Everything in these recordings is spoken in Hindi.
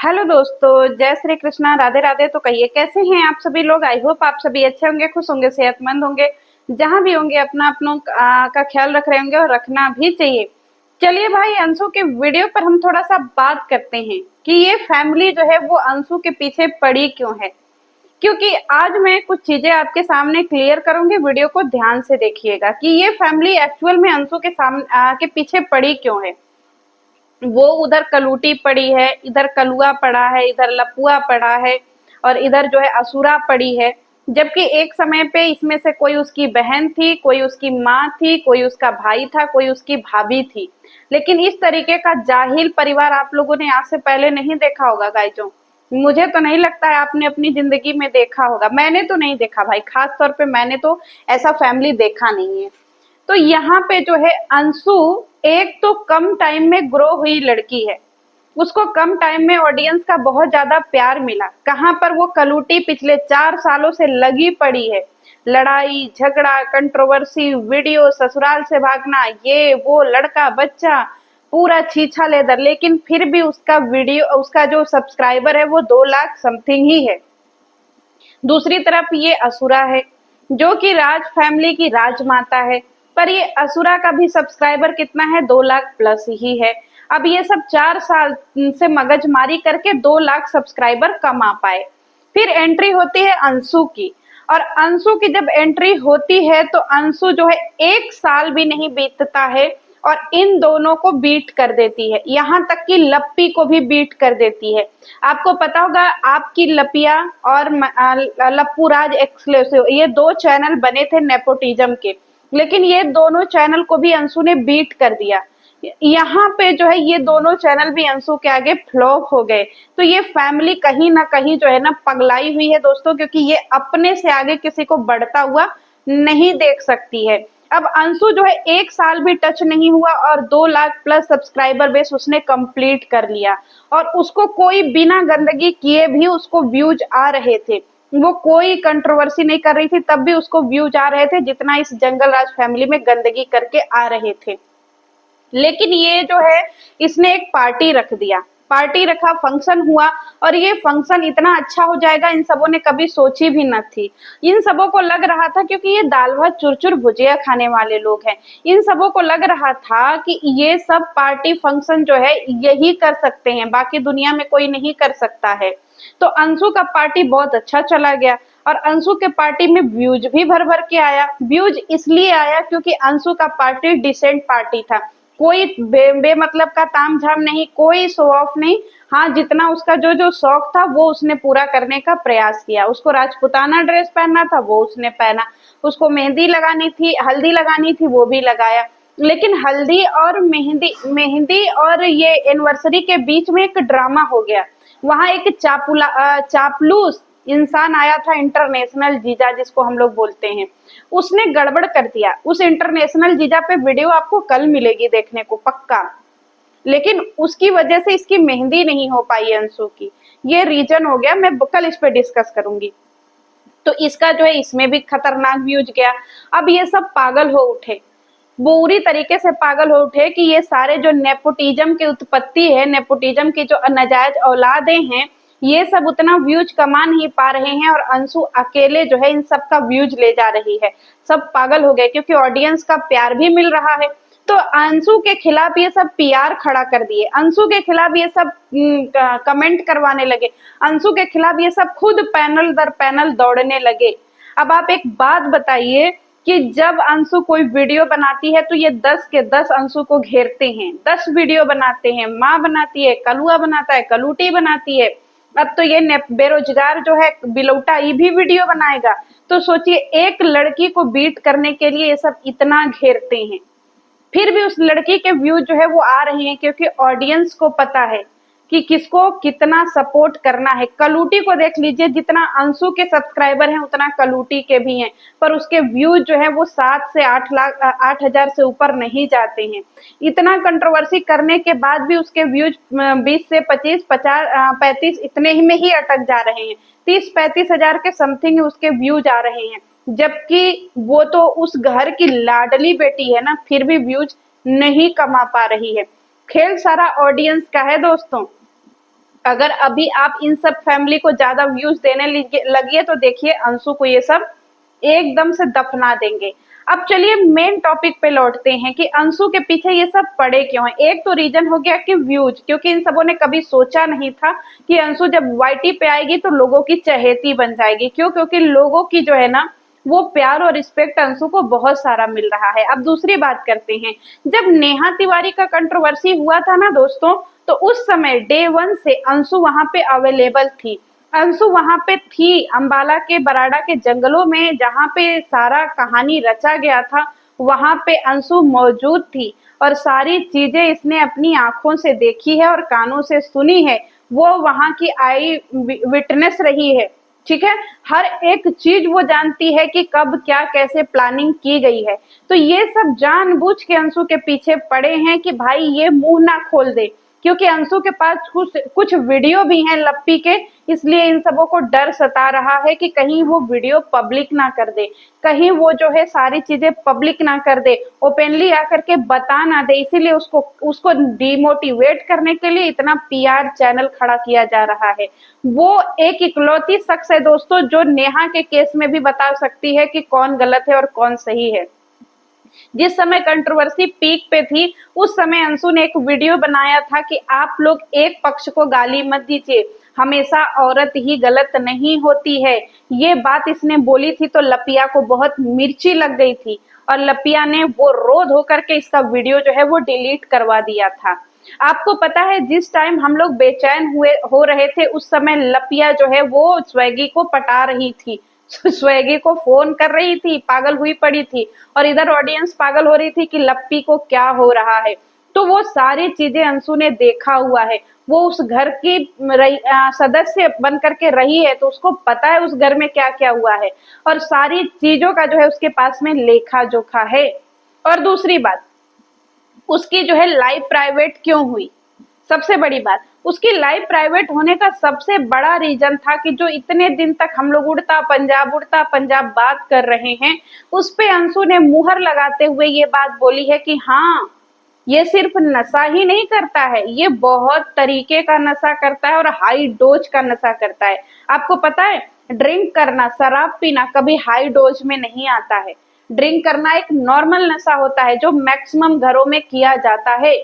हेलो दोस्तों, जय श्री कृष्णा, राधे राधे। तो कहिए कैसे हैं आप सभी लोग। आई होप आप सभी अच्छे होंगे, खुश होंगे, सेहतमंद होंगे। जहां भी होंगे अपना अपनों का ख्याल रख रहे होंगे और रखना भी चाहिए। चलिए भाई, अंशु के वीडियो पर हम थोड़ा सा बात करते हैं कि ये फैमिली जो है वो अंशु के पीछे पड़ी क्यों है। क्योंकि आज मैं कुछ चीजें आपके सामने क्लियर करूंगी, वीडियो को ध्यान से देखिएगा कि ये फैमिली एक्चुअल में अंशु के सामने के पीछे पड़ी क्यों है। वो उधर कलूटी पड़ी है, इधर कलुआ पड़ा है, इधर लपुआ पड़ा है और इधर जो है असुरा पड़ी है। जबकि एक समय पे इसमें से कोई उसकी बहन थी, कोई उसकी माँ थी, कोई उसका भाई था, कोई उसकी भाभी थी। लेकिन इस तरीके का जाहिल परिवार आप लोगों ने आज से पहले नहीं देखा होगा गाइजों। मुझे तो नहीं लगता है आपने अपनी जिंदगी में देखा होगा। मैंने तो नहीं देखा भाई, खास तौर पे मैंने तो ऐसा फैमिली देखा नहीं है। तो यहाँ पे जो है अंशु एक तो कम टाइम में ग्रो हुई लड़की है। उसको कम टाइम में ऑडियंस का बहुत ज्यादा प्यार मिला। कहाँ पर वो कलूटी पिछले 4 सालों से लगी पड़ी है। लड़ाई झगड़ा, कंट्रोवर्सी, वीडियो, ससुराल से भागना, ये वो, लड़का बच्चा, पूरा छीछा लेदर। लेकिन फिर भी उसका वीडियो, उसका जो सब्सक्राइबर है वो 2 लाख समथिंग ही है। दूसरी तरफ ये असुरा है जो कि राज फैमिली की राजमाता है। पर ये असुरा का भी सब्सक्राइबर कितना है, 2 लाख प्लस ही है। अब ये सब 4 साल से मगजमारी करके 2 लाख सब्सक्राइबर कमा पाए। फिर एंट्री होती है अंशु की। और अंशु की जब एंट्री होती है तो अंशु जो है 1 साल भी नहीं बीतता है और इन दोनों को बीट कर देती है। यहाँ तक कि लप्पी को भी बीट कर देती है। आपको पता होगा, आपकी लपिया और लप्पू राज एक्सक्लूसिव, ये 2 चैनल बने थे नेपोटिज्म के। लेकिन ये दोनों चैनल को भी अंशु ने बीट कर दिया। यहाँ पे जो है ये दोनों चैनल भी अंशु के आगे फ्लॉप हो गए। तो ये फैमिली कहीं ना कहीं जो है ना पगलाई हुई है दोस्तों, क्योंकि ये अपने से आगे किसी को बढ़ता हुआ नहीं देख सकती है। अब अंशु जो है 1 साल भी टच नहीं हुआ और 2 लाख प्लस सब्सक्राइबर बेस उसने कंप्लीट कर लिया। और उसको कोई बिना गंदगी किए भी उसको व्यूज आ रहे थे। वो कोई कंट्रोवर्सी नहीं कर रही थी, तब भी उसको व्यूज आ रहे थे जितना इस जंगल राज फैमिली में गंदगी करके आ रहे थे। लेकिन ये जो है इसने एक पार्टी रख दिया, पार्टी रखा, फंक्शन हुआ। और ये फंक्शन इतना अच्छा हो जाएगा इन सबों ने कभी सोची भी न थी। इन सबों को लग रहा था, क्योंकि ये दाल भात चुरचुर भुजिया खाने वाले लोग हैं, इन सबों को लग रहा था कि ये सब पार्टी फंक्शन जो है यही कर सकते हैं, बाकी दुनिया में कोई नहीं कर सकता है। तो अंशु का पार्टी बहुत अच्छा चला गया और अंशु के पार्टी में व्यूज भी भर भर के आया। व्यूज इसलिए आया क्योंकि अंशु का पार्टी डिसेंट पार्टी था। कोई बेमतलब का तामझाम नहीं, कोई शो ऑफ नहीं। हाँ, जितना उसका जो जो शौक था वो उसने पूरा करने का प्रयास किया। उसको राजपुताना ड्रेस पहनना था वो उसने पहना, उसको मेहंदी लगानी थी, हल्दी लगानी थी, वो भी लगाया। लेकिन हल्दी और मेहंदी मेहंदी और ये एनिवर्सरी के बीच में एक ड्रामा हो गया। वहां एक चापलूस इंसान आया था, इंटरनेशनल जीजा जिसको हम लोग बोलते हैं। उसने गड़बड़ कर दिया। उस इंटरनेशनल जीजा पे वीडियो आपको कल मिलेगी देखने को पक्का। लेकिन उसकी वजह से इसकी मेहंदी नहीं हो पाई अंशु की। ये रीजन हो गया, मैं कल इस पे डिस्कस करूंगी। तो इसका जो है इसमें भी खतरनाक व्यूज गया। अब ये सब पागल हो उठे, बुरी तरीके से पागल हो उठे कि ये सारे जो नेपोटिज्म की उत्पत्ति है, नेपोटिज्म की जो नाजायज औलादे हैं, ये सब उतना व्यूज कमा नहीं पा रहे हैं और अंशु अकेले जो है इन सब का व्यूज ले जा रही है। सब पागल हो गए क्योंकि ऑडियंस का प्यार भी मिल रहा है। तो अंशु के खिलाफ ये सब पीआर खड़ा कर दिए, अंशु के खिलाफ ये सब कमेंट करवाने लगे, अंशु के खिलाफ ये सब खुद पैनल दर पैनल दौड़ने लगे। अब आप एक बात बताइए कि जब अंशु कोई वीडियो बनाती है तो ये 10 के 10 अंशु को घेरते हैं, 10 वीडियो बनाते हैं। माँ बनाती है, कलुआ बनाता है, कलूटी बनाती है। अब तो ये बेरोजगार जो है बिलौटा, ये भी वीडियो बनाएगा। तो सोचिए, एक लड़की को बीट करने के लिए ये सब इतना घेरते हैं। फिर भी उस लड़की के व्यू जो है वो आ रहे हैं क्योंकि ऑडियंस को पता है कि किसको कितना सपोर्ट करना है। कलूटी को देख लीजिए, जितना अंशु के सब्सक्राइबर हैं उतना कलूटी के भी हैं, पर उसके व्यूज जो है वो 7 से 8 हजार से ऊपर नहीं जाते हैं। इतना कंट्रोवर्सी करने के बाद भी उसके व्यूज 20 से 25, 50, 35 इतने ही में ही अटक जा रहे हैं। 30-35 हजार के समथिंग उसके व्यूज आ रहे हैं। जबकि वो तो उस घर की लाडली बेटी है ना, फिर भी व्यूज नहीं कमा पा रही है। खेल सारा ऑडियंस का है दोस्तों। अगर अभी आप इन सब फैमिली को ज्यादा व्यूज देने लगिए तो देखिए अंशु को ये सब एकदम से दफना देंगे। अब चलिए मेन टॉपिक पे लौटते हैं कि अंशु के पीछे ये सब पड़े क्यों हैं। एक तो रीजन हो गया कि व्यूज, क्योंकि इन सबों ने कभी सोचा नहीं था कि अंशु जब वाईटी पे आएगी तो लोगों की चहेती बन जाएगी। क्यों? क्योंकि लोगों की जो है ना वो प्यार और रिस्पेक्ट अंशु को बहुत सारा मिल रहा है। अब दूसरी बात करते हैं, जब नेहा तिवारी का कंट्रोवर्सी हुआ था ना दोस्तों, तो उस समय डे वन से अंशु वहां पे अवेलेबल थी। अंशु वहां पे थी अंबाला के बराड़ा के जंगलों में, जहां पे सारा कहानी रचा गया था, वहां पे अंशु मौजूद थी और सारी चीजें इसने अपनी आंखों से देखी है और कानों से सुनी है। वो वहां की आई विटनेस रही है, ठीक है। हर एक चीज वो जानती है कि कब क्या कैसे प्लानिंग की गई है। तो ये सब जानबूझ के अंशु के पीछे पड़े हैं कि भाई ये मुंह ना खोल दे, क्योंकि अंशु के पास कुछ कुछ वीडियो भी हैं लप्पी के, इसलिए इन सबों को डर सता रहा है कि कहीं वो वीडियो पब्लिक ना कर दे, कहीं वो जो है सारी चीजें पब्लिक ना कर दे, ओपनली आकर के बता ना दे। इसीलिए उसको उसको डिमोटिवेट करने के लिए इतना पीआर चैनल खड़ा किया जा रहा है। वो एक इकलौती शख्स है दोस्तों जो नेहा के केस में भी बता सकती है कि कौन गलत है और कौन सही है। जिस समय कंट्रोवर्सी पीक पे थी उस समय अंशु ने एक वीडियो बनाया था कि आप लोग एक पक्ष को गाली मत दीजिए, हमेशा औरत ही गलत नहीं होती है। ये बात इसने बोली थी तो लपिया को बहुत मिर्ची लग गई थी और लपिया ने वो रोध होकर के इसका वीडियो जो है वो डिलीट करवा दिया था। आपको पता है जिस टाइम हम लोग बेचैन हो रहे थे उस समय लपिया जो है वो स्वेगी को पटा रही थी, स्वेगी को फोन कर रही थी, पागल हुई पड़ी थी, और इधर ऑडियंस पागल हो रही थी कि लप्पी को क्या हो रहा है। तो वो सारी चीजें अंशु ने देखा हुआ है। वो उस घर की सदस्य बन करके रही है तो उसको पता है उस घर में क्या क्या हुआ है और सारी चीजों का जो है उसके पास में लेखा जोखा है। और दूसरी बात, उसकी जो है लाइफ प्राइवेट क्यों हुई? सबसे बड़ी बात, उसकी लाइफ प्राइवेट होने का सबसे बड़ा रीजन था कि जो इतने दिन तक हम लोग उड़ता पंजाब बात कर रहे हैं, उस पे अंशु ने मुहर लगाते हुए ये बात बोली है कि हाँ, ये सिर्फ नशा ही नहीं करता है, ये बहुत तरीके का नशा करता है और हाई डोज का नशा करता है। आपको पता है ड्रिंक करना, शराब पीना कभी हाई डोज में नहीं आता है। ड्रिंक करना एक नॉर्मल नशा होता है जो मैक्सिमम घरों में किया जाता है,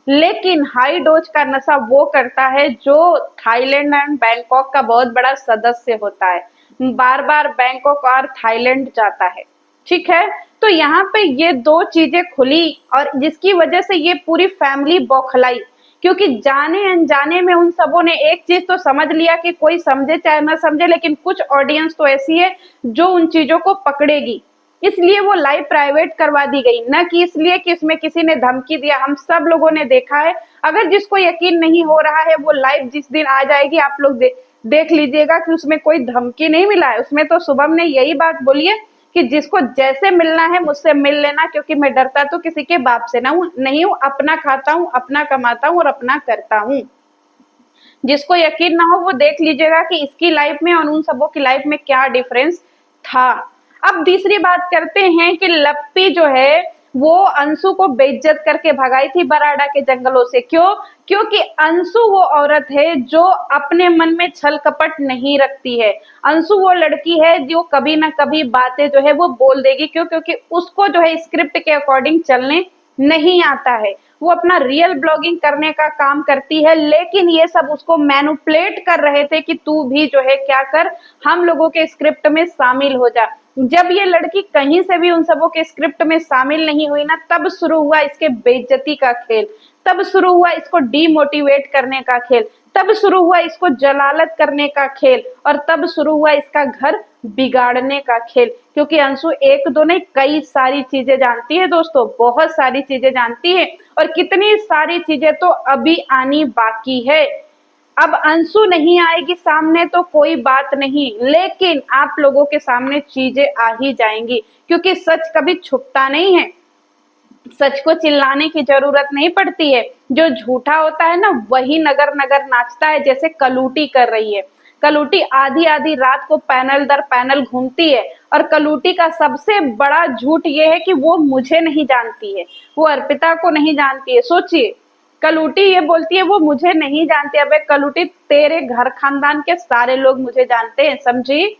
लेकिन हाई डोज का नशा वो करता है जो थाईलैंड एंड बैंकॉक का बहुत बड़ा सदस्य होता है, बार बार बैंकॉक और थाईलैंड जाता है, ठीक है। तो यहाँ पे ये दो चीजें खुली और जिसकी वजह से ये पूरी फैमिली बौखलाई, क्योंकि जाने अनजाने में उन सबों ने एक चीज तो समझ लिया कि कोई समझे चाहे ना समझे, लेकिन कुछ ऑडियंस तो ऐसी है जो उन चीजों को पकड़ेगी, इसलिए वो लाइव प्राइवेट करवा दी गई, न कि इसलिए कि इसमें किसी ने धमकी दिया। हम सब लोगों ने देखा है, अगर जिसको यकीन नहीं हो रहा है वो लाइव जिस दिन आ जाएगी आप लोग देख लीजिएगा कि उसमें कोई धमकी नहीं मिला है। उसमें तो शुभम ने यही बात बोली है कि जिसको जैसे मिलना है मुझसे मिल लेना, क्योंकि मैं डरता तो किसी के बाप से नहीं हूँ, अपना खाता हूँ, अपना कमाता हूँ और अपना करता हूँ। जिसको यकीन ना हो वो देख लीजिएगा कि इसकी लाइफ में और उन सबों की लाइफ में क्या डिफरेंस था। अब तीसरी बात करते हैं कि लप्पी जो है वो अंशु को बेइज्जत करके भगाई थी बराड़ा के जंगलों से। क्यों? क्योंकि अंशु वो औरत है जो अपने मन में छल कपट नहीं रखती है। अंशु वो लड़की है जो कभी ना कभी बातें जो है वो बोल देगी। क्यों? क्योंकि उसको जो है स्क्रिप्ट के अकॉर्डिंग चलने नहीं आता है। वो अपना रियल ब्लॉगिंग करने का काम करती है, लेकिन ये सब उसको मैनिपुलेट कर रहे थे कि तू भी जो है क्या कर, हम लोगों के स्क्रिप्ट में शामिल हो जा। जब ये लड़की कहीं से भी उन सबों के स्क्रिप्ट में शामिल नहीं हुई ना, तब शुरू हुआ इसके बेइज्जती का खेल, तब शुरू हुआ इसको डीमोटिवेट करने का खेल, तब शुरू हुआ इसको जलालत करने का खेल, और तब शुरू हुआ इसका घर बिगाड़ने का खेल। क्योंकि अंशु एक दो नहीं कई सारी चीजें जानती है दोस्तों, बहुत सारी चीजें जानती है, और कितनी सारी चीजें तो अभी आनी बाकी है। अब अंशु नहीं आएगी सामने तो कोई बात नहीं, लेकिन आप लोगों के सामने चीजें आ ही जाएंगी, क्योंकि सच कभी छुपता नहीं है। सच को चिल्लाने की जरूरत नहीं पड़ती है, जो झूठा होता है ना वही नगर नगर नाचता है, जैसे कलूटी कर रही है। कलूटी आधी आधी रात को पैनल दर पैनल घूमती है, और कलूटी का सबसे बड़ा झूठ ये है कि वो मुझे नहीं जानती है, वो अर्पिता को नहीं जानती है। सोचिए, कलूटी ये बोलती है वो मुझे नहीं जानती। अबे कलूटी, तेरे घर खानदान के सारे लोग मुझे जानते हैं, समझी?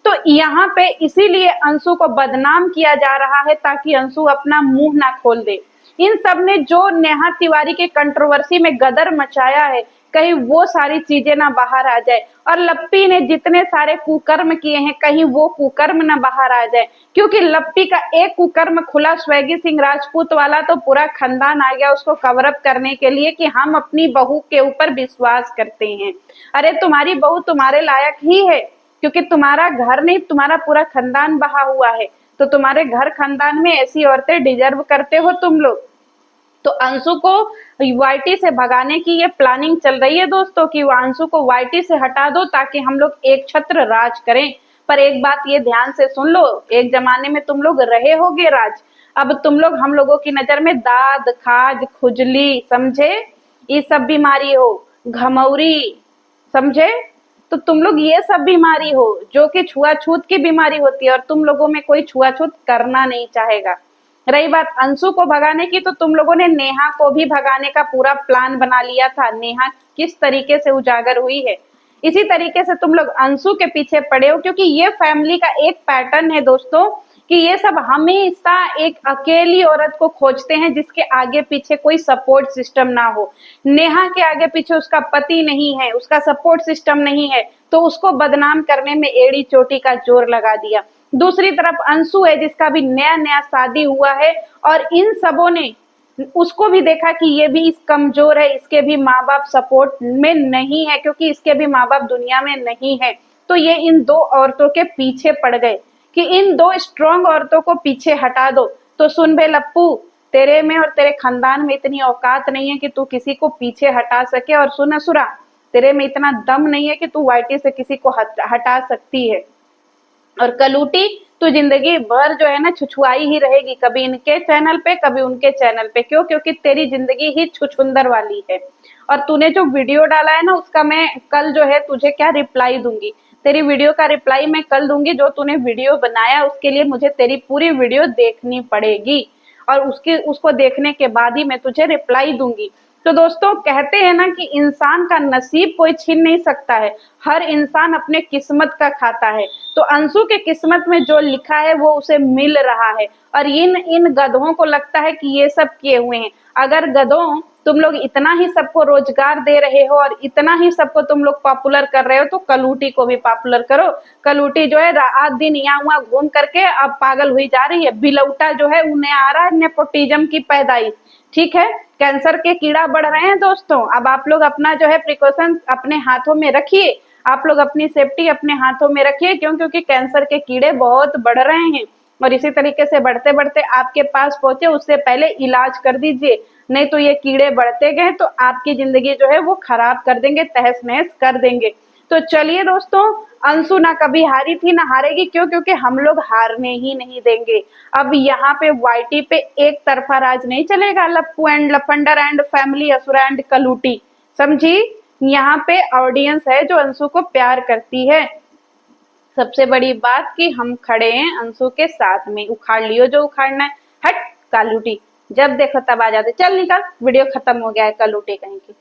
तो यहाँ पे इसीलिए अंशु को बदनाम किया जा रहा है ताकि अंशु अपना मुंह ना खोल दे। इन सब ने जो नेहा तिवारी के कंट्रोवर्सी में गदर मचाया है, कहीं वो सारी चीजें ना बाहर आ जाए। और लप्पी ने जितने सारे कुकर्म किए हैं, कहीं वो कुकर्म ना बाहर आ जाए, क्योंकि लप्पी का एक कुकर्म खुला स्वैगी सिंह राजपूत वाला तो पूरा खानदान आ गया उसको कवर अप करने के लिए कि हम अपनी बहू के ऊपर विश्वास करते हैं। अरे तुम्हारी बहू तुम्हारे लायक ही है, क्योंकि तुम्हारा घर नहीं, तुम्हारा पूरा खानदान बहा हुआ है, तो तुम्हारे घर खानदान में ऐसी औरतें डिजर्व करते हो तुम लोग। तो अंशु को वाईटी से भगाने की ये प्लानिंग चल रही है दोस्तों, कि वो अंशु को वाईटी से हटा दो ताकि हम लोग एक छत्र राज करें। पर एक बात ये ध्यान से सुन लो, एक जमाने में तुम लोग रहे होगे राज, अब तुम लोग हम लोगों की नजर में दाद, खाज, खुजली, समझे, ये सब बीमारी हो, घमौरी, समझे, तो तुम लोग ये सब बीमारी हो जो कि छुआछूत की बीमारी होती है, और तुम लोगों में कोई छुआछूत करना नहीं चाहेगा। रही बात अंशु को भगाने की, तो तुम लोगों ने नेहा को भी भगाने का पूरा प्लान बना लिया था। नेहा किस तरीके से उजागर हुई है, इसी तरीके से तुम लोग अंशु के पीछे पड़े हो, क्योंकि ये फैमिली का एक पैटर्न है दोस्तों कि ये सब हमेशा एक अकेली औरत को खोजते हैं जिसके आगे पीछे कोई सपोर्ट सिस्टम ना हो। नेहा के आगे पीछे उसका पति नहीं है, उसका सपोर्ट सिस्टम नहीं है, तो उसको बदनाम करने में एड़ी चोटी का जोर लगा दिया। दूसरी तरफ अंशु है जिसका भी नया नया शादी हुआ है, और इन सबों ने उसको भी देखा कि ये भी इस कमजोर है, इसके भी माँ बाप सपोर्ट में नहीं है, क्योंकि इसके भी माँ बाप दुनिया में नहीं है। तो ये इन दो औरतों के पीछे पड़ गए कि इन दो स्ट्रॉन्ग औरतों को पीछे हटा दो। तो सुन बे लप्पू, तेरे में और तेरे खानदान में इतनी औकात नहीं है कि तू किसी को पीछे हटा सके, और सुन असुरा, तेरे में इतना दम नहीं है कि तू वाईटी से किसी को हटा सकती है। और कलूटी, तू जिंदगी भर जो है ना छुछुआई ही रहेगी, कभी इनके चैनल पे कभी उनके चैनल पे। क्यों? क्योंकि तेरी जिंदगी ही छुछुंदर वाली है। और तूने जो वीडियो डाला है ना, उसका मैं कल जो है तुझे क्या रिप्लाई दूंगी, तेरी वीडियो का रिप्लाई मैं कल दूंगी। जो तूने वीडियो बनाया उसके लिए मुझे तेरी पूरी वीडियो देखनी पड़ेगी, और उसको देखने के बाद ही मैं तुझे रिप्लाई दूंगी। तो दोस्तों, कहते हैं ना कि इंसान का नसीब कोई छीन नहीं सकता है, हर इंसान अपने किस्मत का खाता है। तो अंशु के किस्मत में जो लिखा है वो उसे मिल रहा है, और इन इन गधों को लगता है कि ये सब किए हुए हैं। अगर गधों, तुम लोग इतना ही सबको रोजगार दे रहे हो और इतना ही सबको तुम लोग पॉपुलर कर रहे हो, तो कलूटी को भी पॉपुलर करो। कलूटी जो है रात दिन यहाँ वहाँ घूम करके अब पागल हुई जा रही है। बिलौटा जो है उन्हें आ रहा है नेपोटिज्म की पैदाइश, ठीक है। कैंसर के कीड़ा बढ़ रहे हैं दोस्तों। अब आप लोग अपना जो है प्रिकॉशन अपने हाथों में रखिए, आप लोग अपनी सेफ्टी अपने हाथों में रखिए। क्यों? क्योंकि कैंसर के कीड़े बहुत बढ़ रहे हैं, और इसी तरीके से बढ़ते बढ़ते आपके पास पहुंचे उससे पहले इलाज कर दीजिए, नहीं तो ये कीड़े बढ़ते गए तो आपकी जिंदगी जो है वो खराब कर देंगे, तहस नहस कर देंगे। तो चलिए दोस्तों, अंशु ना कभी हारी थी ना हारेगी। क्यों? क्योंकि हम लोग हारने ही नहीं देंगे। अब यहाँ पे वाईटी पे एक तरफा राज नहीं चलेगा। लप्पू एंड लफंडर एंड फैमिली, असुरा एंड कलूटी, समझी। यहाँ पे ऑडियंस है जो अंशु को प्यार करती है। सबसे बड़ी बात कि हम खड़े हैं अंशु के साथ में। उखाड़ लियो जो उखाड़ना है। हट कालूटी, जब देखो तब आ जाते। चल निकल, वीडियो खत्म हो गया है, कलूटी कहीं की।